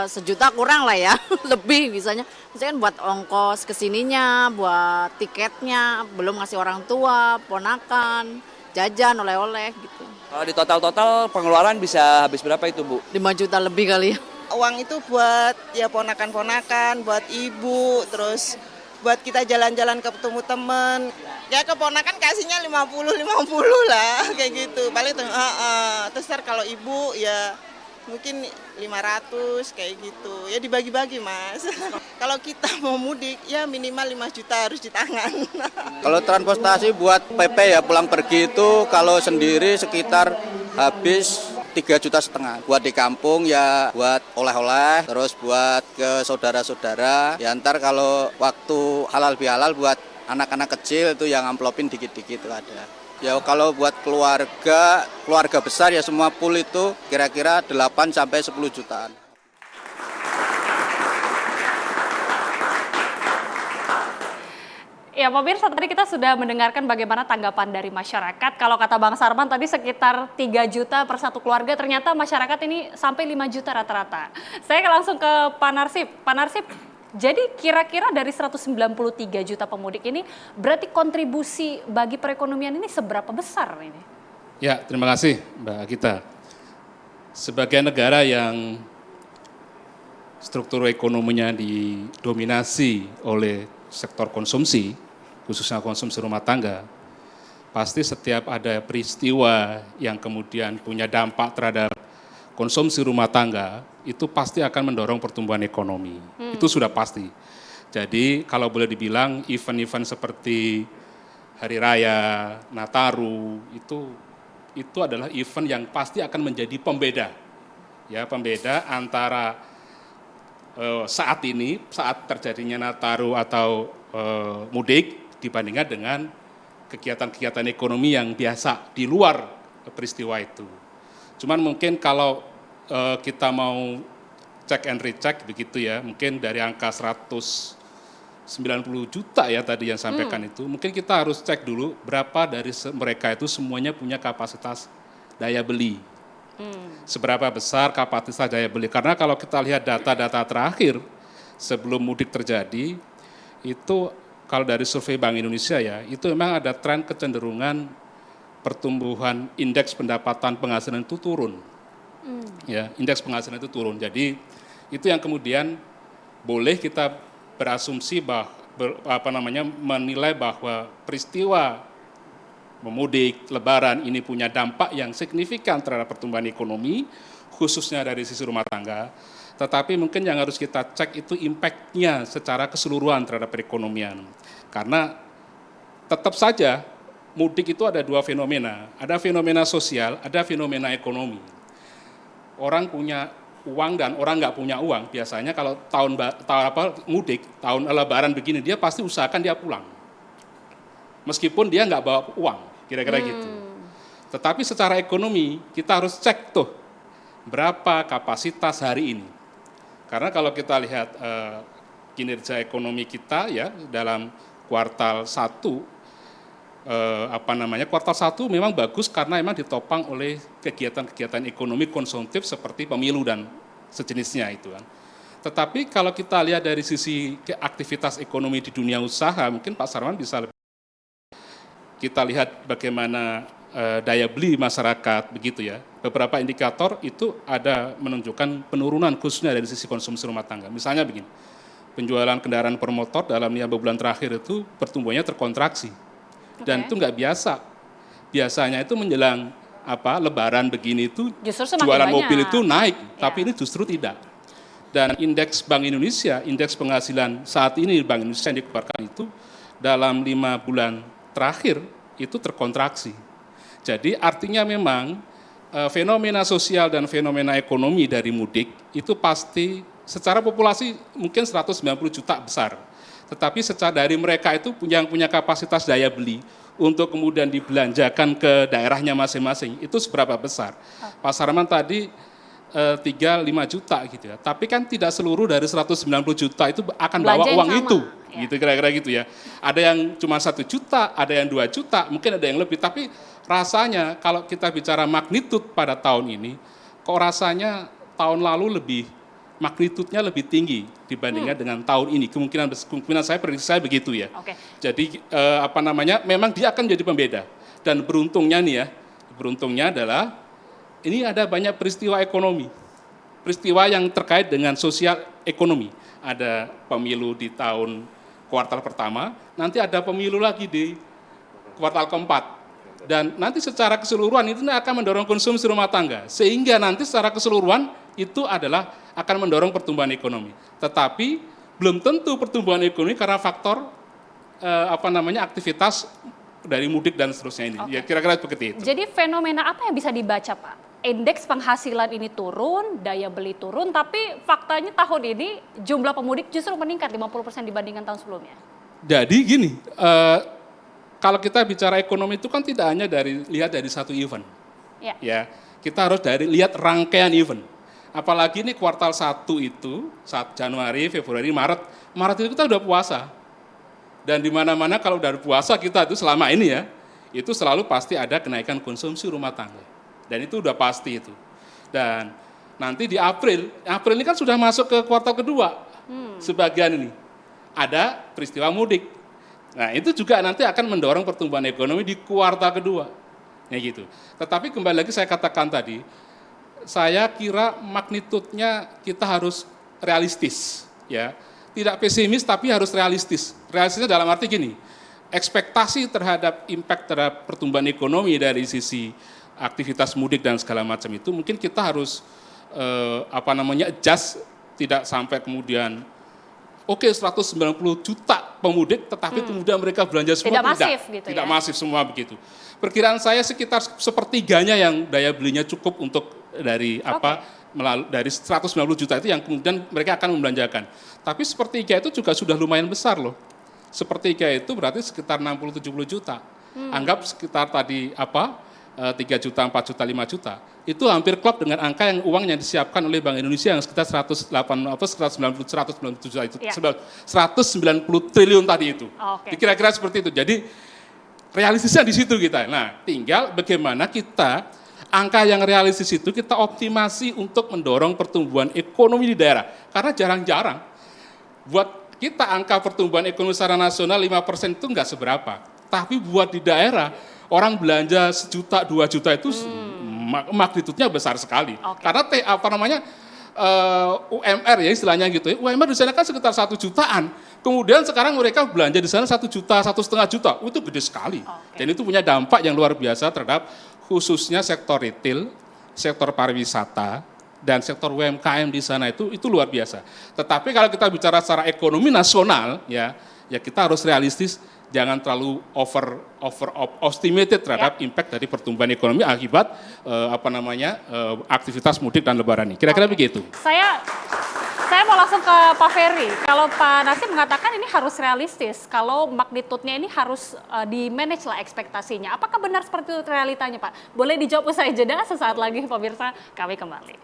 1 juta kurang lah ya, lebih misalnya kan buat ongkos kesininya, buat tiketnya, belum ngasih orang tua, ponakan, jajan, oleh-oleh gitu. Kalau di total pengeluaran bisa habis berapa itu, Bu? 5 juta lebih kali ya. Uang itu buat ya ponakan-ponakan, buat ibu, terus buat kita jalan-jalan ketemu temen. Ya keponakan kasihnya 50-50 lah, kayak gitu. Paling tuh, terus kalau ibu ya mungkin 500 kayak gitu. Ya dibagi-bagi, Mas. Kalau kita mau mudik ya minimal 5 juta harus di tangan. Kalau transportasi buat PP ya pulang pergi itu kalau sendiri sekitar habis 3,5 juta. Buat di kampung ya buat oleh-oleh, terus buat ke saudara-saudara. Ya ntar kalau waktu halal bihalal buat anak-anak kecil itu yang amplopin dikit-dikit itu ada. Ya kalau buat keluarga besar ya semua full itu kira-kira 8 sampai 10 jutaan. Ya, pemirsa, tadi kita sudah mendengarkan bagaimana tanggapan dari masyarakat. Kalau kata Bang Sarman tadi sekitar 3 juta per satu keluarga, ternyata masyarakat ini sampai 5 juta rata-rata. Saya langsung ke Pak Narsip. Pak Narsip, jadi kira-kira dari 193 juta pemudik ini, berarti kontribusi bagi perekonomian ini seberapa besar ini? Ya, terima kasih Mbak Gita. Sebagai negara yang struktur ekonominya didominasi oleh sektor konsumsi, khususnya konsumsi rumah tangga, pasti setiap ada peristiwa yang kemudian punya dampak terhadap konsumsi rumah tangga, itu pasti akan mendorong pertumbuhan ekonomi. Itu sudah pasti. Jadi kalau boleh dibilang event-event seperti Hari Raya, Nataru, itu adalah event yang pasti akan menjadi pembeda. Ya, pembeda antara saat ini, saat terjadinya Nataru atau mudik, dibandingkan dengan kegiatan-kegiatan ekonomi yang biasa di luar peristiwa itu. Cuman mungkin kalau kita mau cek and recheck begitu ya, mungkin dari angka 190 juta ya tadi yang sampaikan itu, mungkin kita harus cek dulu berapa dari mereka itu semuanya punya kapasitas daya beli. Seberapa besar kapasitas daya beli, karena kalau kita lihat data-data terakhir sebelum mudik terjadi, itu kalau dari survei Bank Indonesia ya, itu memang ada tren kecenderungan pertumbuhan indeks pendapatan penghasilan itu turun. Ya, indeks penghasilan itu turun. Jadi itu yang kemudian boleh kita berasumsi menilai bahwa peristiwa memudik, lebaran ini punya dampak yang signifikan terhadap pertumbuhan ekonomi, khususnya dari sisi rumah tangga. Tetapi mungkin yang harus kita cek itu impact-nya secara keseluruhan terhadap perekonomian. Karena tetap saja mudik itu ada dua fenomena. Ada fenomena sosial, ada fenomena ekonomi. Orang punya uang dan orang nggak punya uang. Biasanya kalau mudik, tahun lebaran begini, dia pasti usahakan dia pulang. Meskipun dia nggak bawa uang, kira-kira gitu. Tetapi secara ekonomi, kita harus cek tuh, berapa kapasitas hari ini. Karena kalau kita lihat kinerja ekonomi kita ya dalam kuartal 1, kuartal 1 memang bagus karena memang ditopang oleh kegiatan-kegiatan ekonomi konsumtif seperti pemilu dan sejenisnya itu kan. Tetapi kalau kita lihat dari sisi aktivitas ekonomi di dunia usaha, mungkin Pak Sarman bisa lebih. Kita lihat bagaimana daya beli masyarakat begitu ya. Beberapa indikator itu ada menunjukkan penurunan khususnya dari sisi konsumsi rumah tangga. Misalnya begini, penjualan kendaraan per motor dalam 5 bulan terakhir itu pertumbuhannya terkontraksi. Dan itu nggak biasa. Biasanya itu menjelang lebaran begini itu jualan mobil itu naik, tapi ini justru tidak. Dan indeks Bank Indonesia, indeks penghasilan saat ini Bank Indonesia yang dikeluarkan itu dalam 5 bulan terakhir itu terkontraksi. Jadi artinya memang fenomena sosial dan fenomena ekonomi dari mudik itu pasti secara populasi mungkin 190 juta besar. Tetapi secara dari mereka itu yang punya kapasitas daya beli untuk kemudian dibelanjakan ke daerahnya masing-masing itu seberapa besar. Pak Sarman tadi 3-5 juta gitu ya. Tapi kan tidak seluruh dari 190 juta itu akan bawa uang itu. Ya. Gitu kira-kira gitu ya. Ada yang cuma 1 juta, ada yang 2 juta, mungkin ada yang lebih. Tapi rasanya kalau kita bicara magnitude pada tahun ini, kok rasanya tahun lalu lebih magnitudenya lebih tinggi dibandingkan dengan tahun ini. Kemungkinan saya prediksi saya begitu ya. Oke. Jadi memang dia akan menjadi pembeda. Dan beruntungnya nih ya, beruntungnya adalah ini ada banyak peristiwa ekonomi. Peristiwa yang terkait dengan sosial ekonomi. Ada pemilu di tahun kuartal pertama, nanti ada pemilu lagi di kuartal keempat. Dan nanti secara keseluruhan itu akan mendorong konsumsi rumah tangga. Sehingga nanti secara keseluruhan itu adalah akan mendorong pertumbuhan ekonomi. Tetapi belum tentu pertumbuhan ekonomi karena faktor aktivitas dari mudik dan seterusnya ini. Oke. Ya kira-kira seperti itu. Jadi fenomena apa yang bisa dibaca, Pak? Indeks penghasilan ini turun, daya beli turun, tapi faktanya tahun ini jumlah pemudik justru meningkat 50% dibandingkan tahun sebelumnya. Jadi gini, kalau kita bicara ekonomi itu kan tidak hanya lihat dari satu event. Ya, kita harus lihat rangkaian event. Apalagi ini kuartal 1 itu, saat Januari, Februari, Maret itu kita udah puasa. Dan di mana-mana kalau udah puasa kita itu selama ini ya, itu selalu pasti ada kenaikan konsumsi rumah tangga. Dan itu udah pasti itu. Dan nanti di April ini kan sudah masuk ke kuartal kedua. Sebagian ini ada peristiwa mudik. Nah, itu juga nanti akan mendorong pertumbuhan ekonomi di kuartal kedua. Ya gitu. Tetapi kembali lagi saya katakan tadi, saya kira magnitudenya kita harus realistis, ya. Tidak pesimis tapi harus realistis. Realistisnya dalam arti gini, ekspektasi terhadap impact terhadap pertumbuhan ekonomi dari sisi aktivitas mudik dan segala macam itu mungkin kita harus adjust, tidak sampai kemudian 190 juta pemudik tetapi kemudian mereka belanja semua Tidak masif gitu tidak ya? masif semua begitu. Perkiraan saya sekitar sepertiganya yang daya belinya cukup untuk dari dari 190 juta itu yang kemudian mereka akan membelanjakan. Tapi sepertiga itu juga sudah lumayan besar loh. Sepertiga itu berarti sekitar 60-70 juta. Anggap sekitar tadi 3 juta, 4 juta, 5 juta. Itu hampir klop dengan angka uang yang disiapkan oleh Bank Indonesia yang sekitar 190 juta itu. Ya. 190 triliun tadi itu. Oke. Kira-kira seperti itu. Jadi realistisnya di situ kita. Nah, tinggal bagaimana kita angka yang realistis itu kita optimasi untuk mendorong pertumbuhan ekonomi di daerah. Karena jarang-jarang buat kita angka pertumbuhan ekonomi secara nasional 5% itu enggak seberapa. Tapi buat di daerah, orang belanja 1 juta, 2 juta itu magnitudenya besar sekali. Oke. Karena UMR ya istilahnya gitu ya. UMR di sana kan sekitar 1 jutaan. Kemudian sekarang mereka belanja di sana 1 juta, 1,5 juta. Itu gede sekali. Oke. Dan itu punya dampak yang luar biasa terhadap khususnya sektor retail, sektor pariwisata, dan sektor UMKM di sana itu luar biasa. Tetapi kalau kita bicara secara ekonomi nasional, ya kita harus realistis, jangan terlalu overestimated terhadap impact dari pertumbuhan ekonomi akibat aktivitas mudik dan lebaran ini. Kira-kira begitu. Saya mau langsung ke Pak Ferry. Kalau Pak Nasib mengatakan ini harus realistis, kalau magnitudenya ini harus di-manage lah ekspektasinya. Apakah benar seperti itu realitanya, Pak? Boleh dijawab usai jeda, sesaat lagi pemirsa, kami kembali.